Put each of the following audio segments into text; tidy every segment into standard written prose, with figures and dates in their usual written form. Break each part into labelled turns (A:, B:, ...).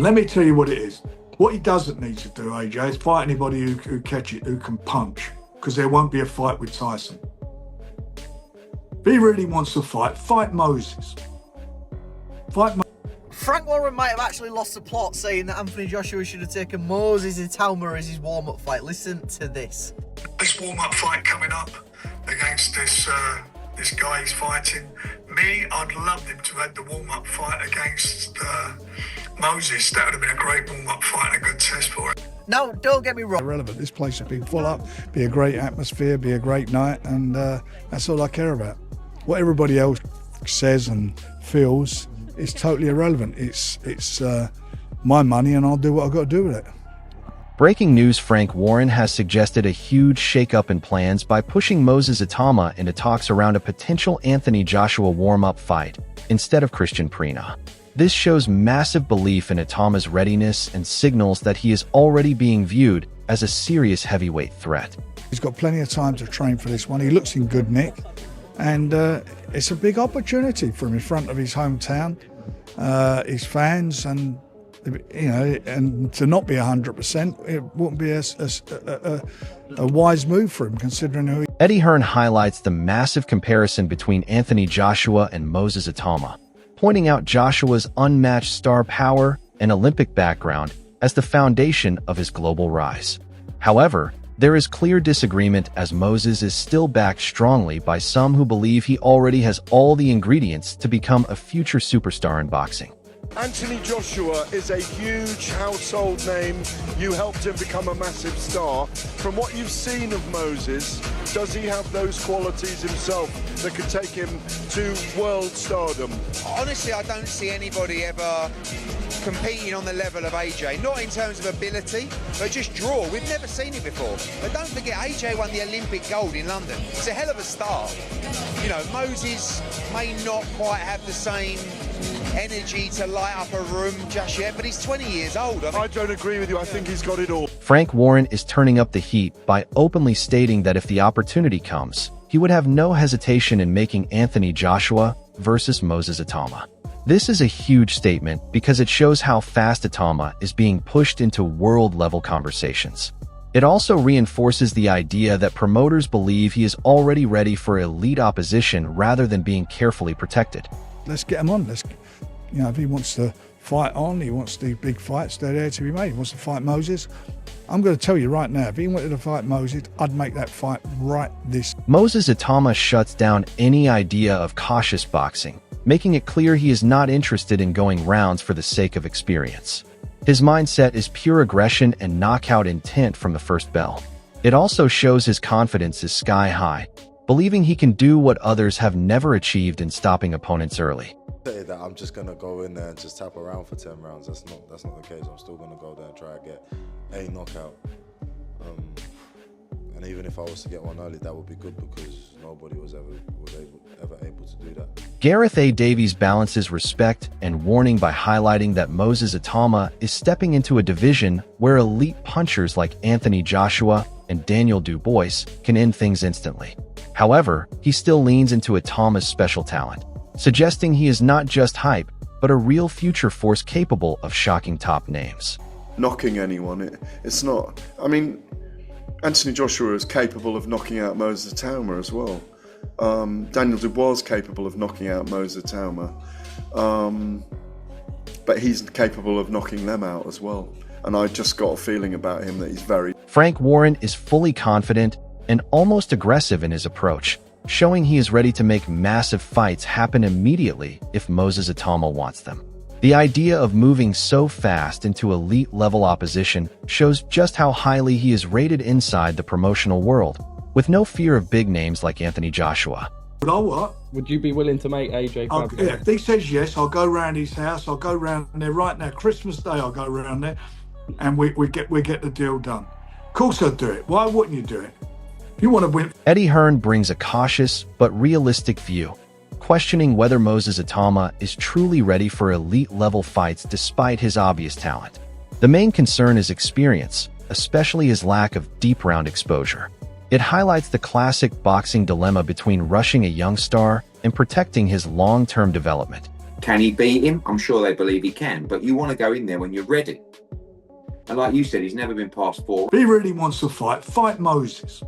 A: Let me tell you what it is. What he doesn't need to do, AJ, is fight anybody who catch it, who can punch, because there won't be a fight with Tyson. If he really wants to fight Moses.
B: Frank Warren might have actually lost the plot, saying that Anthony Joshua should have taken Moses Itauma as his warm-up fight. Listen to this.
A: This warm-up fight coming up against this guy he's fighting. Me, I'd love him to have had the warm-up fight against Moses. That would have been a great warm-up fight and a good test for it.
B: Now, don't get me wrong.
C: Irrelevant. This place has been full up, be a great atmosphere, be a great night, and that's all I care about. What everybody else says and feels is totally irrelevant. It's my money, and I'll do what I've got to do with it.
D: Breaking news: Frank Warren has suggested a huge shakeup in plans by pushing Moses Itauma into talks around a potential Anthony Joshua warm-up fight instead of Kristian Prenga. This shows massive belief in Itauma's readiness and signals that he is already being viewed as a serious heavyweight threat.
C: He's got plenty of time to train for this one. He looks in good nick, and it's a big opportunity for him in front of his hometown, his fans, and and to not be 100%, it wouldn't be a wise move for him, considering who he is.
D: Eddie Hearn highlights the massive comparison between Anthony Joshua and Moses Itauma, pointing out Joshua's unmatched star power and Olympic background as the foundation of his global rise. However, there is clear disagreement, as Moses is still backed strongly by some who believe he already has all the ingredients to become a future superstar in boxing.
E: Anthony Joshua is a huge household name. You helped him become a massive star. From what you've seen of Moses, does he have those qualities himself that could take him to world stardom?
F: Honestly, I don't see anybody ever competing on the level of AJ, not in terms of ability, but just draw. We've never seen it before. But don't forget, AJ won the Olympic gold in London. It's a hell of a start. Moses may not quite have the same energy to light up a room just yet, but he's 20 years old.
E: I don't agree with you. I think he's got it all.
D: Frank Warren is turning up the heat by openly stating that if the opportunity comes, he would have no hesitation in making Anthony Joshua versus Moses Itauma. This is a huge statement because it shows how fast Itauma is being pushed into world-level conversations. It also reinforces the idea that promoters believe he is already ready for elite opposition rather than being carefully protected.
C: Let's get him on. If he wants to fight on, he wants the big fights, they're there to be made. He wants to fight Moses. I'm going to tell you right now, if he wanted to fight Moses, I'd make that fight right this.
D: Moses Itauma shuts down any idea of cautious boxing, making it clear he is not interested in going rounds for the sake of experience. His mindset is pure aggression and knockout intent from the first bell. It also shows his confidence is sky high, believing he can do what others have never achieved in stopping opponents early.
G: Say that I'm just gonna go in there and just tap around for 10 rounds. That's not the case. I'm still gonna go there and try and get a knockout. And even if I was to get one early, that would be good, because nobody was ever able to do that.
D: Gareth A. Davies balances respect and warning by highlighting that Moses Itauma is stepping into a division where elite punchers like Anthony Joshua and Daniel Dubois can end things instantly. However, he still leans into Itauma's special talent, suggesting he is not just hype, but a real future force capable of shocking top names.
H: Knocking anyone, it's not. I mean, Anthony Joshua is capable of knocking out Moses Itauma as well. Daniel Dubois is capable of knocking out Moses Itauma. But he's capable of knocking them out as well. And I just got a feeling about him that he's very...
D: Frank Warren is fully confident and almost aggressive in his approach, showing he is ready to make massive fights happen immediately if Moses Itauma wants them. The idea of moving so fast into elite-level opposition shows just how highly he is rated inside the promotional world, with no fear of big names like Anthony Joshua.
A: But I what?
I: Would you be willing to make AJ club?
A: Yeah, if he says yes, I'll go round his house. I'll go round there right now. Christmas Day, I'll go round there, and we get the deal done. Of course I'd do it. Why wouldn't you do it? You want to win.
D: Eddie Hearn brings a cautious but realistic view, questioning whether Moses Itauma is truly ready for elite-level fights despite his obvious talent. The main concern is experience, especially his lack of deep-round exposure. It highlights the classic boxing dilemma between rushing a young star and protecting his long-term development.
J: Can he beat him? I'm sure they believe he can, but you want to go in there when you're ready. And like you said, he's never been past 4.
C: If he really wants to fight Moses.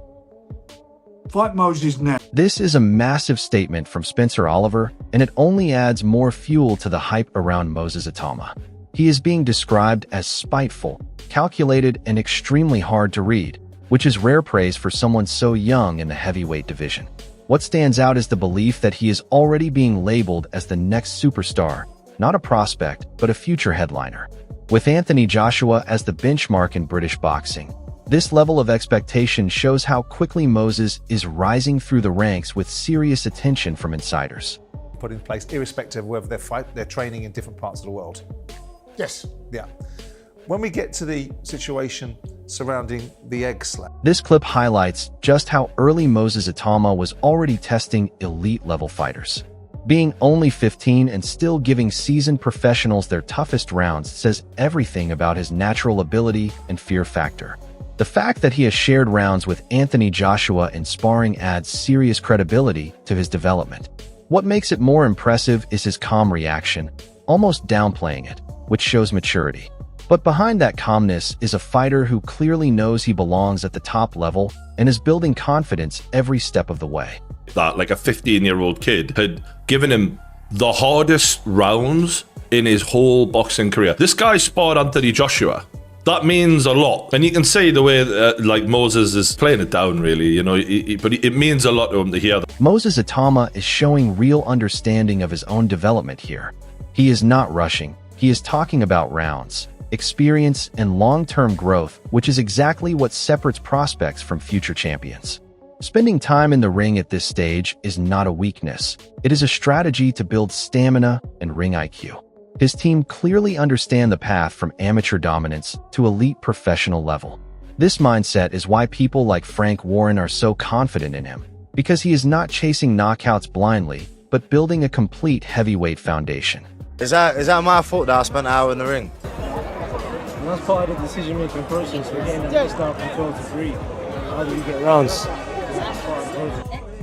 C: Fight Moses now.
D: This is a massive statement from Spencer Oliver, and it only adds more fuel to the hype around Moses Itauma. He is being described as spiteful, calculated, and extremely hard to read, which is rare praise for someone so young in the heavyweight division. What stands out is the belief that he is already being labeled as the next superstar, not a prospect, but a future headliner. With Anthony Joshua as the benchmark in British boxing, this level of expectation shows how quickly Moses is rising through the ranks with serious attention from insiders.
K: Put in place, irrespective of whether they're training in different parts of the world.
C: Yes.
K: Yeah. When we get to the situation surrounding the egg slap.
D: This clip highlights just how early Moses Itauma was already testing elite-level fighters. Being only 15 and still giving seasoned professionals their toughest rounds says everything about his natural ability and fear factor. The fact that he has shared rounds with Anthony Joshua in sparring adds serious credibility to his development. What makes it more impressive is his calm reaction, almost downplaying it, which shows maturity. But behind that calmness is a fighter who clearly knows he belongs at the top level and is building confidence every step of the way.
L: That like a 15-year-old kid had given him the hardest rounds in his whole boxing career. This guy sparred Anthony Joshua. That means a lot. And you can see the way like Moses is playing it down, really, you know, but it means a lot to him to hear that.
D: Moses Itauma is showing real understanding of his own development here. He is not rushing. He is talking about rounds, experience, and long-term growth, which is exactly what separates prospects from future champions. Spending time in the ring at this stage is not a weakness. It is a strategy to build stamina and ring IQ. His team clearly understand the path from amateur dominance to elite professional level. This mindset is why people like Frank Warren are so confident in him, because he is not chasing knockouts blindly, but building a complete heavyweight foundation.
M: Is that my fault that I spent an hour in the ring?
N: And that's part of the decision-making process. We're getting that start from 12 to 3. How do you get rounds?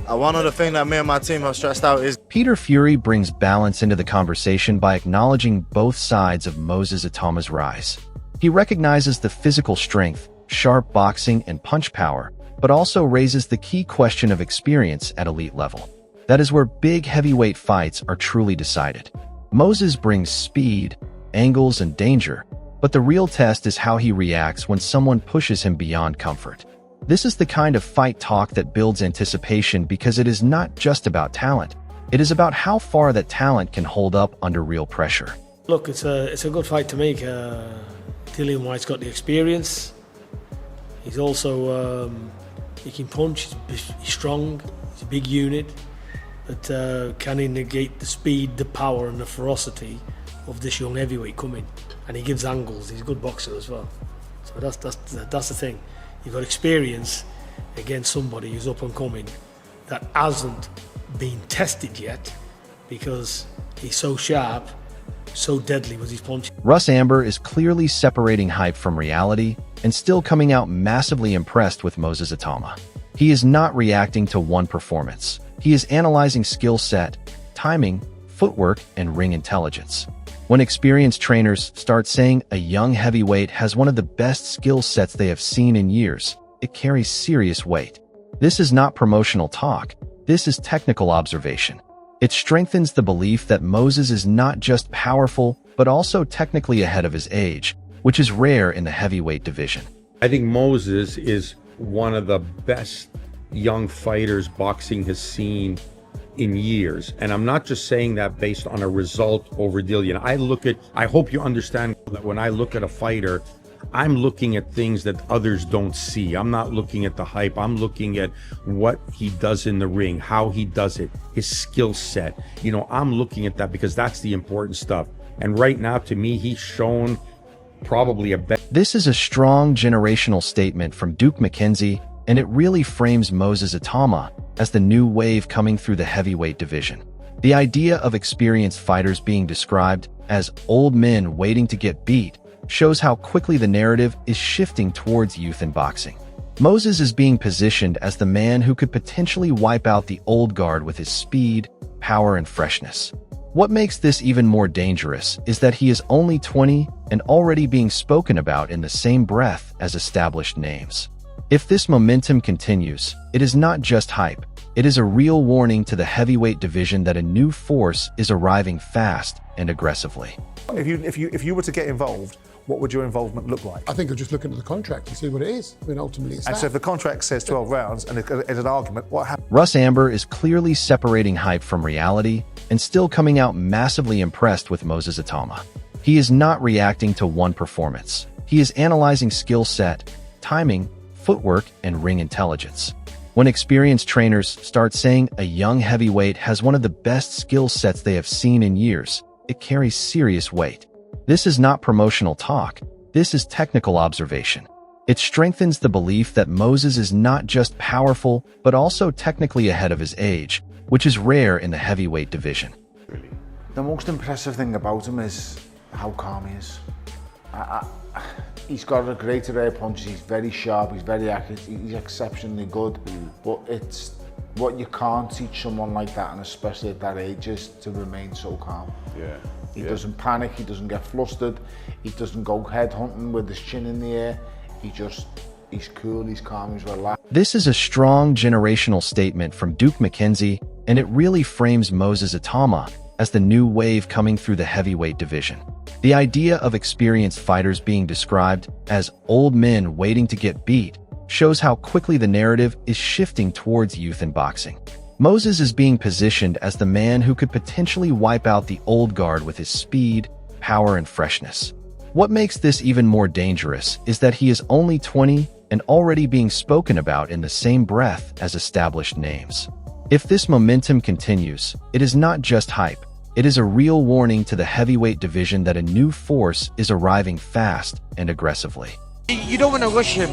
M: One of the things that me and my team have stressed out is
D: Peter Fury brings balance into the conversation by acknowledging both sides of Moses Itauma's rise. He recognizes the physical strength, sharp boxing, and punch power, but also raises the key question of experience at elite level. That is where big heavyweight fights are truly decided. Moses brings speed, angles, and danger, but the real test is how he reacts when someone pushes him beyond comfort. This is the kind of fight talk that builds anticipation because it is not just about talent. It is about how far that talent can hold up under real pressure.
N: Look, it's a good fight to make. Dillian White's got the experience. He's also he can punch. He's strong. He's a big unit. But can he negate the speed, the power, and the ferocity of this young heavyweight coming? And he gives angles. He's a good boxer as well. So that's the thing. You've got experience against somebody who's up and coming that hasn't been tested yet because he's so sharp, so deadly with his punch.
D: Russ Amber is clearly separating hype from reality and still coming out massively impressed with Moses Itauma. He is not reacting to one performance. He is analyzing skill set, timing, footwork, and ring intelligence. When experienced trainers start saying a young heavyweight has one of the best skill sets they have seen in years, it carries serious weight. This is not promotional talk. This is technical observation. It strengthens the belief that Moses is not just powerful, but also technically ahead of his age, which is rare in the heavyweight division.
O: I think Moses is one of the best young fighters boxing has seen in years. And I'm not just saying that based on a result over Dillian. I hope you understand that when I look at a fighter, I'm looking at things that others don't see. I'm not looking at the hype. I'm looking at what he does in the ring, how he does it, his skill set. You know, I'm looking at that because that's the important stuff. And right now, to me, he's shown probably a better.
D: This is a strong generational statement from Duke McKenzie, and it really frames Moses Itauma as the new wave coming through the heavyweight division. The idea of experienced fighters being described as old men waiting to get beat shows how quickly the narrative is shifting towards youth in boxing. Moses is being positioned as the man who could potentially wipe out the old guard with his speed, power, and freshness. What makes this even more dangerous is that he is only 20 and already being spoken about in the same breath as established names. If this momentum continues, it is not just hype. It is a real warning to the heavyweight division that a new force is arriving fast and aggressively.
K: If you were to get involved, what would your involvement look like?
P: I think I'll just look into the contract and see what it is. I mean, ultimately it's
K: And
P: that.
K: so if the contract says 12 rounds and it's an argument, what happens?
D: Russ Amber is clearly separating hype from reality and still coming out massively impressed with Moses Itauma. He is not reacting to one performance. He is analyzing skill set, timing, footwork, and ring intelligence. When experienced trainers start saying a young heavyweight has one of the best skill sets they have seen in years, it carries serious weight. This is not promotional talk. This is technical observation. It strengthens the belief that Moses is not just powerful, but also technically ahead of his age, which is rare in the heavyweight division.
Q: The most impressive thing about him is how calm he is. He's got a great array of punches, he's very sharp, he's very accurate, he's exceptionally good. But it's what you can't teach someone like that, and especially at that age, is to remain so calm. He doesn't panic, he doesn't get flustered, he doesn't go head hunting with his chin in the air. He's cool, he's calm, he's relaxed.
D: This is a strong generational statement from Duke McKenzie, and it really frames Moses Itauma as the new wave coming through the heavyweight division. The idea of experienced fighters being described as old men waiting to get beat shows how quickly the narrative is shifting towards youth in boxing. Moses is being positioned as the man who could potentially wipe out the old guard with his speed, power, and freshness. What makes this even more dangerous is that he is only 20 and already being spoken about in the same breath as established names. If this momentum continues, it is not just hype. It is a real warning to the heavyweight division that a new force is arriving fast and aggressively.
R: You don't want to rush him.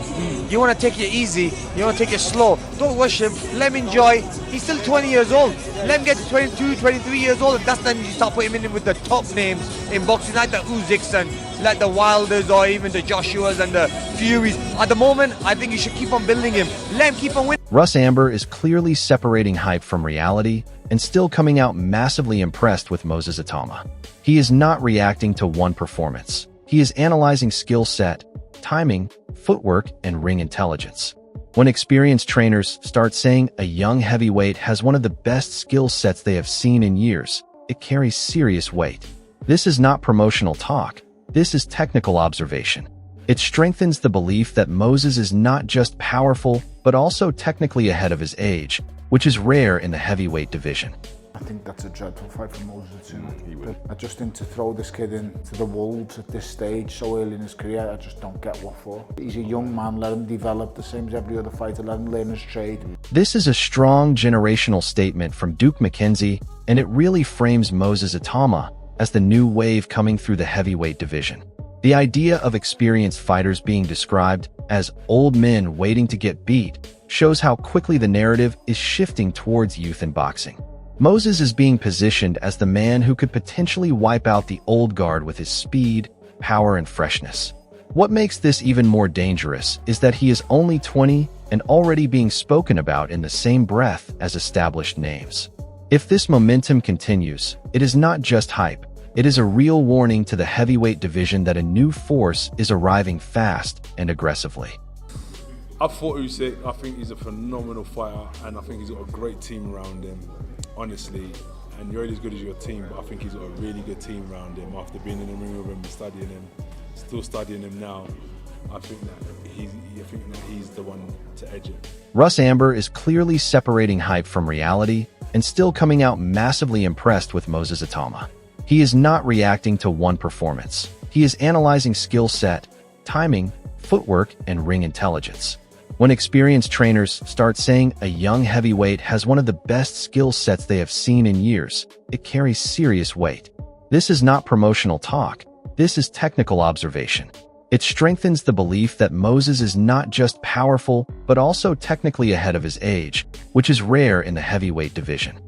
R: You want to take it easy. You want to take it slow. Don't rush him. Let him enjoy. He's still 20 years old. Let him get to 22, 23 years old. That's then you start putting him in with the top names in boxing, like the Usyks and like the Wilders or even the Joshuas and the Furies. At the moment, I think you should keep on building him. Let him keep on winning.
D: Russ Amber is clearly separating hype from reality and still coming out massively impressed with Moses Itauma. He is not reacting to one performance. He is analyzing skill set, timing, footwork, and ring intelligence. When experienced trainers start saying a young heavyweight has one of the best skill sets they have seen in years, it carries serious weight. This is not promotional talk. This is technical observation. It strengthens the belief that Moses is not just powerful, but also technically ahead of his age, which is rare in the heavyweight division.
Q: I think that's a dreadful fight for Moses Itauma. I just think to throw this kid into the wolves at this stage so early in his career, I just don't get what for. He's a young man, let him develop the same as every other fighter, let him learn his trade.
D: This is a strong generational statement from Duke McKenzie, and it really frames Moses Itauma as the new wave coming through the heavyweight division. The idea of experienced fighters being described as old men waiting to get beat shows how quickly the narrative is shifting towards youth in boxing. Moses is being positioned as the man who could potentially wipe out the old guard with his speed, power, and freshness. What makes this even more dangerous is that he is only 20 and already being spoken about in the same breath as established names. If this momentum continues, it is not just hype. It is a real warning to the heavyweight division that a new force is arriving fast and aggressively.
S: I thought Usyk, I think he's a phenomenal fighter, and I think he's got a great team around him, honestly. And you're only as good as your team, but I think he's got a really good team around him after being in the ring with him, studying him, still studying him now. I think that he's the one to edge it.
D: Russ Amber is clearly separating hype from reality and still coming out massively impressed with Moses Itauma. He is not reacting to one performance. He is analyzing skill set, timing, footwork, and ring intelligence. When experienced trainers start saying a young heavyweight has one of the best skill sets they have seen in years, it carries serious weight. This is not promotional talk. This is technical observation. It strengthens the belief that Moses is not just powerful, but also technically ahead of his age, which is rare in the heavyweight division.